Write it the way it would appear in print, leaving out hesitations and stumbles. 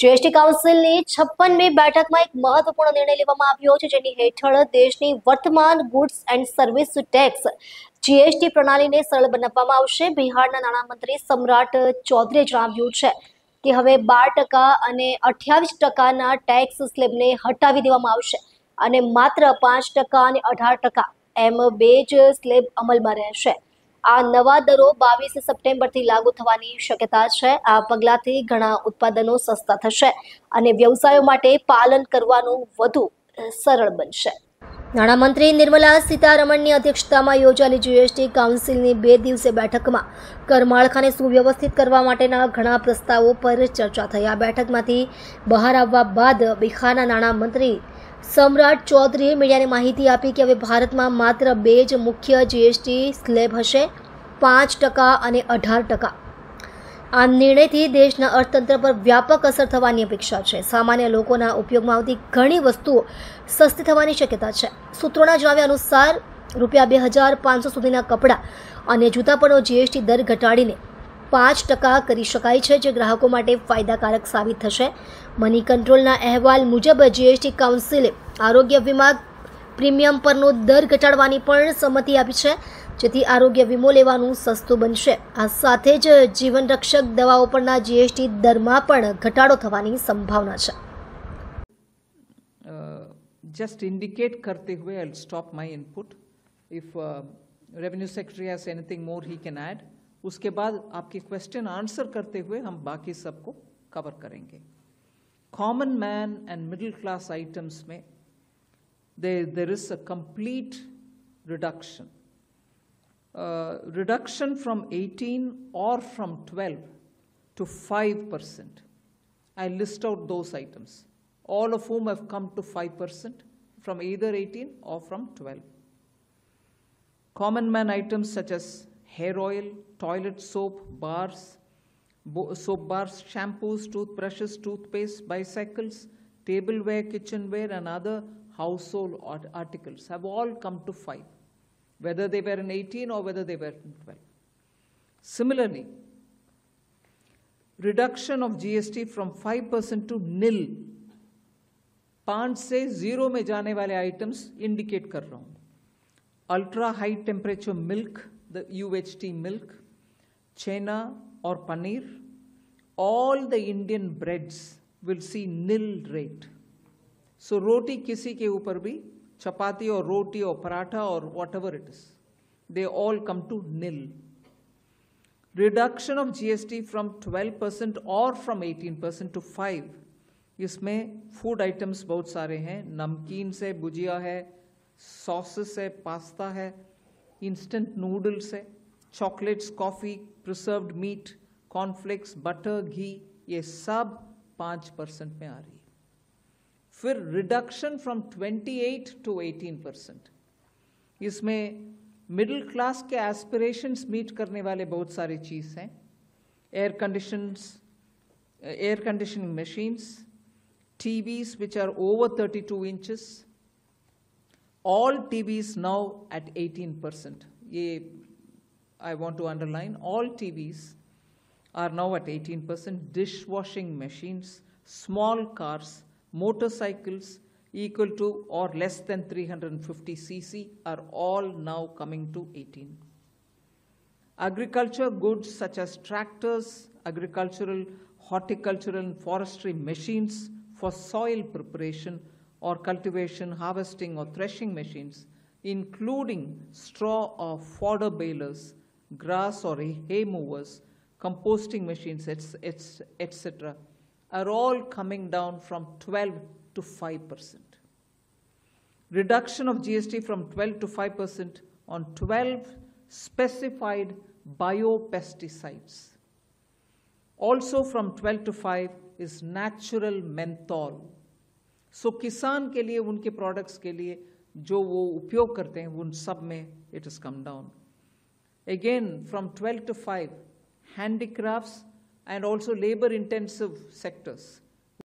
GST કાઉન્સિલની 56મી બેઠકમાં એક મહત્વપૂર્ણ નિર્ણય લેવામાં આવ્યો છે, જેની હેઠળ દેશની વર્તમાન goods and service tax GST પ્રણાલીને સરળ બનાવવામાં આવશે. બિહારના નાણામંત્રી સમ્રાટ ચૌધરીએ જણાવ્યું છે કે હવે 12% અને 28%ના ટેક્સ સ્લેબને હટાવી દેવામાં આવશે અને માત્ર 5% અને 18% એમ બે જ સ્લેબ અમલમાં રહેશે. આ નવા દરો 22 સપ્ટેમ્બરથી લાગુ થવાની શક્યતા છે. આ પગલાંથી ઘણા ઉત્પાદનો સસ્તા થશે અને વ્યવસાયો માટે પાલન કરવાનું વધુ સરળ બનશે. નાણામંત્રી નિર્મલા સીતારમણની અધ્યક્ષતામાં યોજાયેલી જીએસટી કાઉન્સિલની 2 દિવસીય બેઠકમાં કરમાળખાને સુવ્યવસ્થિત કરવા માટેના ઘણા પ્રસ્તાવો પર ચર્ચા થઈ. આ બેઠકમાંથી બહાર આવવા બાદ બિહારના નાણામંત્રી સમ્રાટ ચૌધરીએ મીડિયાને માહિતી આપી કે હવે ભારતમાં માત્ર 2 જ મુખ્ય જીએસટી સ્લેબ હશે, 5% અને 18%. આ નિર્ણયથી દેશના અર્થતંત્ર પર વ્યાપક અસર થવાની અપેક્ષા છે. સામાન્ય લોકોના ઉપયોગમાં આવતી ઘણી વસ્તુઓ સસ્તી થવાની શક્યતા છે. સૂત્રોના જણાવ્યા અનુસાર ₹2500 સુધીના કપડાં અને જૂતા પરનો જીએસટી દર ઘટાડીને 5% કરી શકાય છે, જે ગ્રાહકો માટે ફાયદાકારક સાબિત થશે. મની કંટ્રોલના અહેવાલ મુજબ જીએસટી કાઉન્સિલે આરોગ્ય વીમા પ્રીમિયમ પરનો દર ઘટાડવાની પણ સંમતિ આપી છે, જેથી આરોગ્ય વીમો લેવાનું સસ્તું બનશે. આ સાથે જ જીવન રક્ષક દવાઓ પરના જીએસટી દરમાં પણ ઘટાડો થવાની સંભાવના છે. Just indicate करते हुए I'll stop my input. If revenue secretary has anything more he can add. उसके बाद आपके क्वेश्चन आंसर करते हुए हम बाकी सबको कवर करेंगे. Common man and middle class items में there is a complete reduction. Reduction from 18 or from 12 to 5%. I list out those items, all of whom have come to 5% from either 18 or from 12. Common man items such as hair oil, toilet soap, soap bars, shampoos, toothbrushes, toothpaste, bicycles, tableware, kitchenware and other household articles have all come to 5, whether they were in 18 or whether they were in 12. Similarly, reduction of GST from 5% to nil. 5 से 0 में जाने वाले items indicate कर रहा हूं. Ultra high temperature milk, the UHT milk, chena or paneer, all the Indian breads will see nil rate. So roti kisi ke upar bhi, chapati or roti or paratha or whatever it is, they all come to nil. Reduction of GST from 12% or from 18% to 5. इसमें food items बहुत सारे हैं. नमकीन से भुजिया है, sauces है, pasta है, instant noodles है, chocolates, coffee, preserved meat, cornflakes, butter, ghee, ये सब 5% में आ रही है. फिर रिडक्शन फ्रॉम 28 टू 18%. इसमें मिडिल क्लास के एस्पिरेशंस मीट करने वाले बहुत सारी चीज़ हैं. Air conditioning machines, TVs which are over 32 inches, all TVs now at 18%. I want to underline, all TVs are now at 18%. Dishwashing machines, small cars, motorcycles equal to or less than 350 cc are all now coming to 18. Agriculture goods such as tractors, agricultural, horticultural and forestry machines for soil preparation or cultivation, harvesting or threshing machines, including straw or fodder balers, grass or hay movers, composting machines, etc., are all coming down from 12 to 5%. Reduction of GST from 12 to 5% on 12 specified biopesticides. Also from 12 to 5 is natural menthol. So किसान के लिए, उनके products के लिए जो वो उपयोग करते हैं, उन सब में it has come down. Again, from 12 to 5, handicrafts and also labor-intensive sectors